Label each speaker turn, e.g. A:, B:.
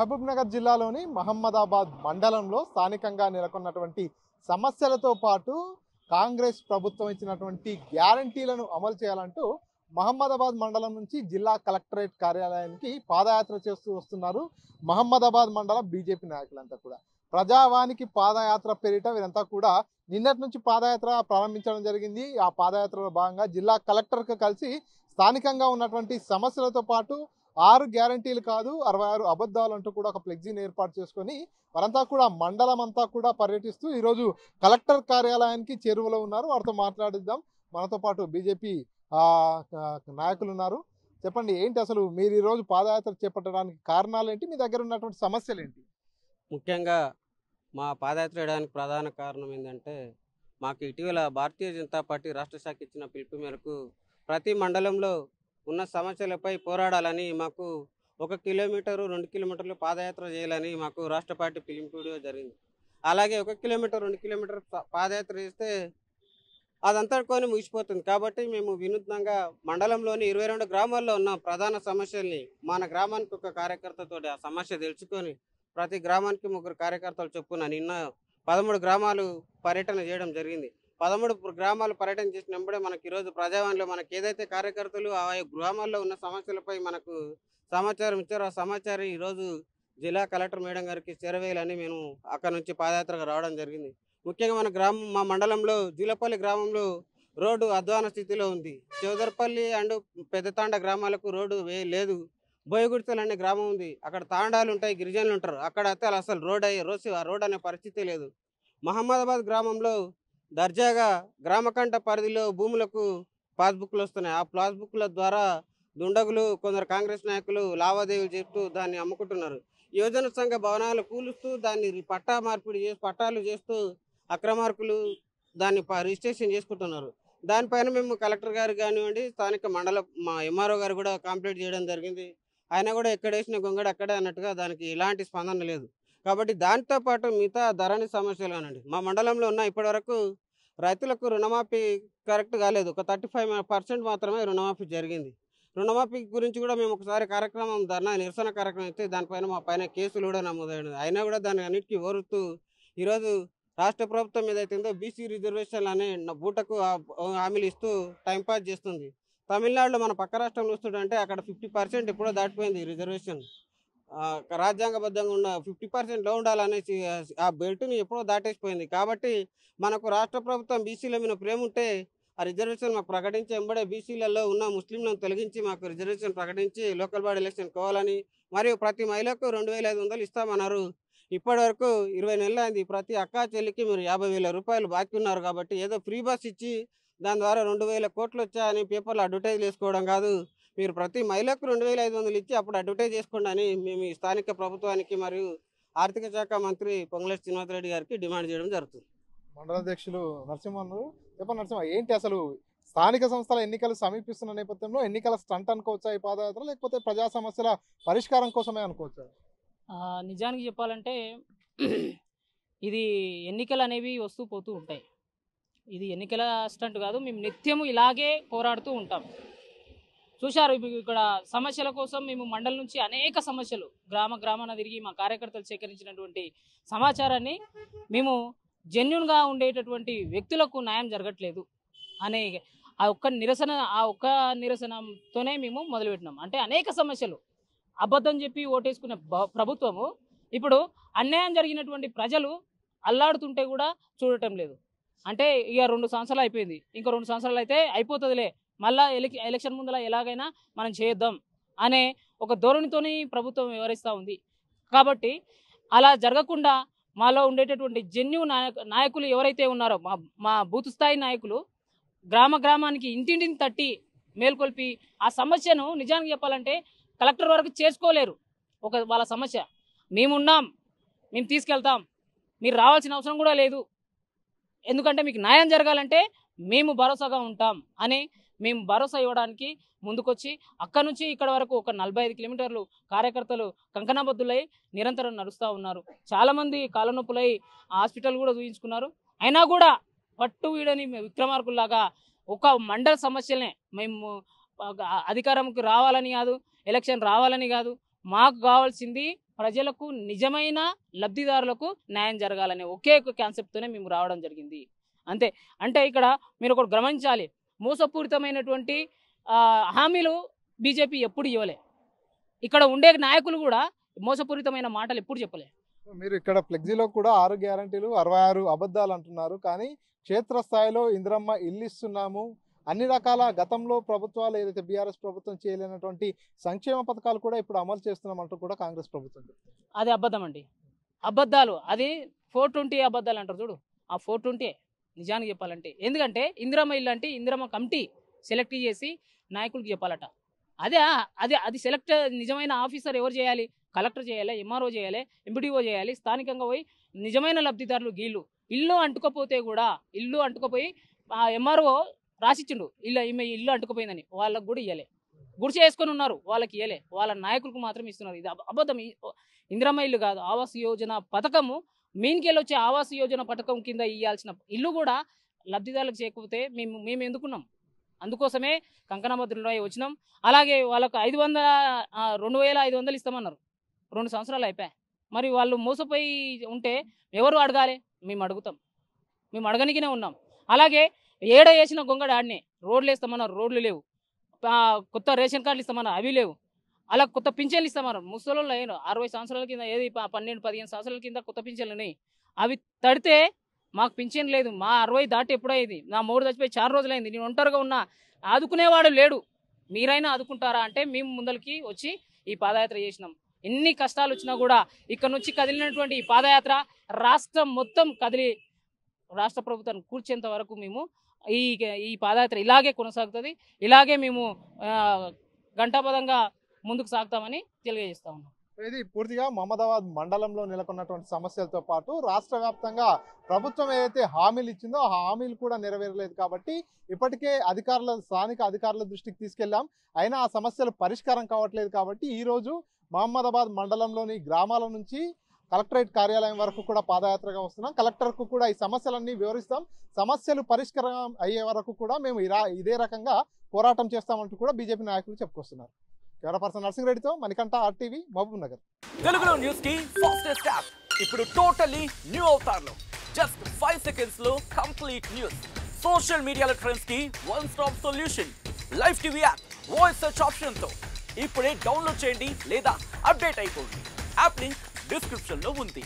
A: మహబూబ్నగర్ జిల్లాలోని మహమ్మదాబాద్ మండలంలో స్థానికంగా నెలకొన్నటువంటి సమస్యలతో పాటు కాంగ్రెస్ ప్రభుత్వం ఇచ్చినటువంటి గ్యారంటీలను అమలు చేయాలంటూ మహమ్మదాబాద్ మండలం నుంచి జిల్లా కలెక్టరేట్ కార్యాలయానికి పాదయాత్ర చేస్తూ వస్తున్నారు మహమ్మదాబాద్ మండల బీజేపీ నాయకులంతా కూడా. ప్రజావానికి పాదయాత్ర పేరిట వీరంతా కూడా నిన్నటి నుంచి పాదయాత్ర ప్రారంభించడం జరిగింది. ఆ పాదయాత్రలో భాగంగా జిల్లా కలెక్టర్కు కలిసి స్థానికంగా ఉన్నటువంటి సమస్యలతో పాటు 6 గ్యారంటీలు కాదు 66 అబద్ధాలు అంటూ కూడా ఒక ఫ్లెక్సీని ఏర్పాటు చేసుకొని వారంతా కూడా మండలం అంతా కూడా పర్యటిస్తూ ఈరోజు కలెక్టర్ కార్యాలయానికి చేరువలో ఉన్నారు. వారితో మాట్లాడిద్దాం. మనతో పాటు బీజేపీ నాయకులు ఉన్నారు. చెప్పండి, ఏంటి అసలు మీరు ఈరోజు పాదయాత్ర చేపట్టడానికి కారణాలు ఏంటి, మీ దగ్గర ఉన్నటువంటి సమస్యలు ఏంటి?
B: ముఖ్యంగా మా పాదయాత్ర చేయడానికి ప్రధాన కారణం ఏంటంటే, మాకు ఇటీవల భారతీయ జనతా పార్టీ రాష్ట్ర శాఖ ఇచ్చిన పిలుపు మేరకు ప్రతి మండలంలో ఉన్న సమస్యలపై పోరాడాలని, మాకు 1 కిలోమీటరు 2 కిలోమీటర్లు పాదయాత్ర చేయాలని మాకు రాష్ట్ర పార్టీ పిలుపు జరిగింది. అలాగే 1 కిలోమీటర్ 2 కిలోమీటర్ పాదయాత్ర చేస్తే అదంతా కొని ముగిసిపోతుంది. కాబట్టి మేము వినూత్నంగా మండలంలోని 22 గ్రామాల్లో ఉన్న ప్రధాన సమస్యల్ని మన గ్రామానికి ఒక కార్యకర్తతో ఆ సమస్య తెలుసుకొని ప్రతి గ్రామానికి 3 కార్యకర్తలు చొప్పున నిన్న 13 గ్రామాలు పర్యటన చేయడం జరిగింది. 13 గ్రామాలు పర్యటన చేసినప్పుడే మనకి ఈరోజు ప్రజావాణిలో మనకి ఏదైతే కార్యకర్తలు ఆ గ్రామాల్లో ఉన్న సమస్యలపై మనకు సమాచారం ఇచ్చారో ఆ సమాచారం ఈరోజు జిల్లా కలెక్టర్ మేడం గారికి చేరవేయాలని మేము అక్కడ నుంచి పాదయాత్రగా రావడం జరిగింది. ముఖ్యంగా మా మండలంలో జీలపల్లి గ్రామంలో రోడ్డు అధ్వాన స్థితిలో ఉంది. చౌదర్పల్లి అండ్ పెద్దతాండ గ్రామాలకు రోడ్డు లేదు. బోయగుడితలు అనే గ్రామం ఉంది, అక్కడ తాండాలు ఉంటాయి, గిరిజనులు ఉంటారు. అక్కడ అయితే అసలు రోడ్ అనే పరిస్థితి లేదు. మహమ్మదాబాద్ గ్రామంలో దర్జాగా గ్రామకంఠ పరిధిలో భూములకు పాస్బుక్లు వస్తున్నాయి. ఆ పాస్బుక్ల ద్వారా దుండగులు కొందరు కాంగ్రెస్ నాయకులు లావాదేవీలు చేస్తూ దాన్ని అమ్ముకుంటున్నారు. యోజన సంఘ భవనాలు కూలుస్తూ దాన్ని పట్టా మార్పిడి చేసి పట్టాలు చేస్తూ అక్రమార్కులు దాన్ని రిజిస్ట్రేషన్ చేసుకుంటున్నారు. దానిపైన మేము కలెక్టర్ గారు కానివ్వండి, స్థానిక మా ఎంఆర్ఓ గారు కూడా కంప్లైంట్ చేయడం జరిగింది. ఆయన కూడా ఎక్కడేసిన గొంగడు అక్కడే అన్నట్టుగా దానికి ఎలాంటి స్పందన లేదు. కాబట్టి దాంతో పాటు మిగతా ధరణి సమస్యలు అనండి, మా మండలంలో ఉన్న ఇప్పటివరకు రైతులకు రుణమాఫీ కరెక్ట్ కాలేదు. ఒక 35% మాత్రమే రుణమాఫీ జరిగింది. రుణమాఫీ గురించి కూడా మేము ఒకసారి ధర్నా నిరసన కార్యక్రమం అయితే దానిపైన మా పైన కేసులు కూడా నమోదైనది. అయినా కూడా దాన్ని అన్నిటికీ ఓరుతూ ఈరోజు రాష్ట్ర ప్రభుత్వం ఏదైతుందో బీసీ రిజర్వేషన్లు అనే బూటకు హామీలు ఇస్తూ టైంపాస్ చేస్తుంది. తమిళనాడులో మన పక్క రాష్ట్రంలో వస్తుందంటే అక్కడ 50% ఎప్పుడో దాటిపోయింది రిజర్వేషన్. రాజ్యాంగబద్ధంగా ఉన్న 50%లో ఉండాలనేసి ఆ బెల్ట్ని ఎప్పుడో దాటేసిపోయింది. కాబట్టి మనకు రాష్ట్ర ప్రభుత్వం బీసీల మీద ప్రేమ ఉంటే ఆ రిజర్వేషన్ మాకు ప్రకటించి ఎంబడే బీసీలలో ఉన్న ముస్లింలను తొలగించి మాకు రిజర్వేషన్ ప్రకటించి లోకల్ బాడీ ఎలక్షన్ కావాలని, మరియు ప్రతి మహిళకు 2500 ఇస్తామన్నారు. ఇప్పటి వరకు 20 నెలలు అయింది. ప్రతి అక్కా చెల్లికి మీరు 50,000 రూపాయలు బాకీ ఉన్నారు. కాబట్టి ఏదో ఫ్రీ బస్ ఇచ్చి దాని ద్వారా 2,000 కోట్లు వచ్చాయని పేపర్లో అడ్వర్టైజ్ చేసుకోవడం కాదు, మీరు ప్రతి మహిళకు 2,500 ఇచ్చి అప్పుడు అడ్వర్టైజ్ చేసుకోండి అని మేము ఈ స్థానిక ప్రభుత్వానికి మరియు ఆర్థిక శాఖ మంత్రి పొంగులేటి శ్రీనివాసరెడ్డి గారికి డిమాండ్ చేయడం జరుగుతుంది.
A: మండల అధ్యక్షులు నరసింహ, చెప్పండి నరసింహ, ఏంటి అసలు స్థానిక సంస్థల ఎన్నికలు సమీపిస్తున్న నేపథ్యంలో ఎన్నికల స్టంట్ అనుకోవచ్చా ఈ పాదయాత్ర, లేకపోతే ప్రజా సమస్యల పరిష్కారం కోసమే అనుకోవచ్చా?
C: నిజానికి చెప్పాలంటే ఇది ఎన్నికలు అనేవి వస్తూ పోతూ ఉంటాయి. ఇది ఎన్నికల స్టంట్ కాదు, మేము నిత్యము ఇలాగే పోరాడుతూ ఉంటాం. చూశారు ఇక్కడ సమస్యల కోసం మేము మండలం నుంచి అనేక సమస్యలు గ్రామాన తిరిగి మా కార్యకర్తలు సేకరించినటువంటి సమాచారాన్ని మేము జెన్యున్గా ఉండేటటువంటి వ్యక్తులకు న్యాయం జరగట్లేదు అనే ఆ ఒక్క నిరసనతోనే మేము మొదలుపెట్టినాం. అంటే అనేక సమస్యలు అబద్ధం చెప్పి ఓటేసుకునే ప్రభుత్వము ఇప్పుడు అన్యాయం జరిగినటువంటి ప్రజలు అల్లాడుతుంటే కూడా చూడటం లేదు. అంటే ఇక 2 సంవత్సరాలు అయిపోయింది, ఇంకో 2 సంవత్సరాలు అయితే అయిపోతుందిలే, మళ్ళా ఎలక్షన్ ముందర ఎలాగైనా మనం చేద్దాం అనే ఒక ధోరణితోని ప్రభుత్వం వ్యవహరిస్తూ ఉంది. కాబట్టి అలా జరగకుండా మాలో ఉండేటటువంటి జెన్యూన్ నాయకులు ఎవరైతే ఉన్నారో మా బూత్ స్థాయి నాయకులు గ్రామానికి ఇంటింటిని తట్టి మేల్కొల్పి ఆ సమస్యను నిజానికి చెప్పాలంటే కలెక్టర్ వరకు చేసుకోలేరు. వాళ్ళ సమస్య మేమున్నాం, మేము తీసుకెళ్తాం, మీరు రావాల్సిన అవసరం కూడా లేదు, ఎందుకంటే మీకు న్యాయం జరగాలంటే మేము భరోసాగా ఉంటాం అని మేము భరోసా ఇవ్వడానికి ముందుకొచ్చి అక్కడ నుంచి ఇక్కడ వరకు ఒక 45 కిలోమీటర్లు కార్యకర్తలు కంకణబద్దులై నిరంతరం నడుస్తూ ఉన్నారు. చాలామంది కాళ్ళ నొప్పులై హాస్పిటల్ కూడా చూయించుకున్నారు. అయినా కూడా పట్టు వీడని విక్రమార్కుల్లాగా ఒక మండల సమస్యలనే మేము అధికారంకి రావాలని కాదు, ఎలక్షన్ రావాలని కాదు, మాకు కావాల్సింది ప్రజలకు నిజమైన లబ్ధిదారులకు న్యాయం జరగాలనే ఒకే ఒక కాన్సెప్ట్తోనే మేము రావడం జరిగింది అంతే. అంటే ఇక్కడ మీరు ఒకటి గమనించాలి, మోసపూరితమైనటువంటి హామీలు బీజేపీ ఎప్పుడు ఇవ్వలే. ఇక్కడ ఉండే నాయకులు కూడా మోసపూరితమైన మాటలు ఎప్పుడు చెప్పలే.
A: మీరు ఇక్కడ ఫ్లెక్సీలో కూడా 6 గ్యారంటీలు 66 అబద్ధాలు అంటున్నారు. కానీ క్షేత్రస్థాయిలో ఇందిరమ్మ ఇల్లు ఇస్తున్నాము, అన్ని రకాల గతంలో ప్రభుత్వాలు ఏదైతే బీఆర్ఎస్ ప్రభుత్వం చేయలేనటువంటి సంక్షేమ పథకాలు కూడా ఇప్పుడు అమలు చేస్తున్నామంటూ కూడా కాంగ్రెస్ ప్రభుత్వం చెప్తుంది.
C: అది అబద్ధం అండి, అబద్ధాలు. అది 420 అబద్ధాలు అంటారు చూడు, ఆ 420 నిజానికి చెప్పాలంటే. ఎందుకంటే ఇందిరమ్మ ఇల్లు అంటే ఇందిరమ్మ కమిటీ సెలెక్ట్ చేసి నాయకులకు చెప్పాలట. అది సెలెక్ట్ నిజమైన ఆఫీసర్ ఎవరు చేయాలి? కలెక్టర్ చేయాలి, ఎంఆర్ఓ చేయాలి, ఎంపీడీఓ చేయాలి. స్థానికంగా పోయి నిజమైన లబ్ధిదారులు గీళ్ళు ఇల్లు అంటుకపోతే కూడా ఇల్లు అంటుకపోయి ఎంఆర్ఓ రాసిచ్చిండు ఇల్లు అంటుకుపోయిందని, వాళ్ళకు కూడా ఇవ్వలే. గుడిసె వేసుకొని ఉన్నారు, వాళ్ళకి ఇవ్వలే. వాళ్ళ నాయకులకు మాత్రం ఇస్తున్నారు. ఇది అబద్ధం. ఇందిరమ్మ ఇల్లు కాదు, ఆవాస్ యోజన పథకము మీన్కెళ్ళి వచ్చే ఆవాస్ యోజన పథకం కింద ఇవ్వాల్సిన ఇల్లు కూడా లబ్ధిదారులకు చేయకపోతే మేము ఎందుకున్నాం? అందుకోసమే కంకణబద్రులై వచ్చినాం. అలాగే వాళ్ళకు 2500 ఇస్తామన్నారు, 2 సంవత్సరాలు అయిపోయాయి. మరి వాళ్ళు మోసపోయి ఉంటే ఎవరు అడగాలి? మేము అడుగుతాం, మేము అడగనికినే ఉన్నాం. అలాగే ఏడ వేసిన గొంగడ ఆడినే. రోడ్లు వేస్తామన్నారు, రోడ్లు లేవు. కొత్త రేషన్ కార్డులు ఇస్తామన్నారు, అవి లేవు. అలా కొత్త పింఛన్లు ఇస్తామన్నారు. ముసలోళ్ళు అయిన 60 సంవత్సరాల కింద ఏది 12-15 సంవత్సరాల కింద కొత్త పింఛన్లు ఉన్నాయి. అవి తడితే మాకు పింఛన్ లేదు. మా 60 దాటి ఎప్పుడైంది? నా మూడు చచ్చిపోయి 4 రోజులైంది. నేను ఒంటరిగా ఉన్నా, ఆదుకునేవాడు లేడు. మీరైనా ఆదుకుంటారా అంటే మేము ముందరికి వచ్చి ఈ పాదయాత్ర చేసినాం. ఎన్ని కష్టాలు వచ్చినా కూడా ఇక్కడ నుంచి కదిలినటువంటి ఈ పాదయాత్ర రాష్ట్రం మొత్తం కదిలి రాష్ట్ర ప్రభుత్వాన్ని కూర్చేంత వరకు మేము ఈ పాదయాత్ర ఇలాగే కొనసాగుతుంది. ఇలాగే మేము గంటాపదంగా ముందుకు సాగుతామని తెలియజేస్తా ఉన్నాం.
A: ఇది పూర్తిగా మహమ్మదాబాద్ మండలంలో నెలకొన్నటువంటి సమస్యలతో పాటు రాష్ట్ర వ్యాప్తంగా ప్రభుత్వం ఏదైతే హామీలు ఇచ్చిందో ఆ హామీలు కూడా నెరవేరలేదు. కాబట్టి ఇప్పటికే స్థానిక అధికారుల దృష్టికి తీసుకెళ్లాం, అయినా ఆ సమస్యలు పరిష్కారం కావట్లేదు. కాబట్టి ఈరోజు మహమ్మదాబాద్ మండలంలోని గ్రామాల నుంచి కలెక్టరేట్ కార్యాలయం వరకు కూడా పాదయాత్రగా వస్తున్నాం. కలెక్టర్కు కూడా ఈ సమస్యలన్నీ వివరిస్తాం. సమస్యలు పరిష్కారం అయ్యే వరకు కూడా మేము ఇదే రకంగా పోరాటం చేస్తామంటూ కూడా బీజేపీ నాయకులు చెప్పుకొస్తున్నారు. కెమెరా పర్సన్ నర్సింగ్ రెడ్డితో మణికంఠ, RTV, మహబూబ్ నగర్.
D: తెలుగులో న్యూస్ కి ఫాస్టెస్ట్ యాప్ ఇప్పుడు టోటల్లీ న్యూ అవతార్లో జస్ట్ 5 సెకండ్స్ లో కంప్లీట్ న్యూస్. సోషల్ మీడియాలో ట్రెండ్స్ కి one stop solution. Live TV app voice search option తో ఇప్పుడే డౌన్లోడ్ చేయండి లేదా అప్డేట్ అయిపోండి. యాప్ లింక్ డిస్క్రిప్షన్ లో ఉంది.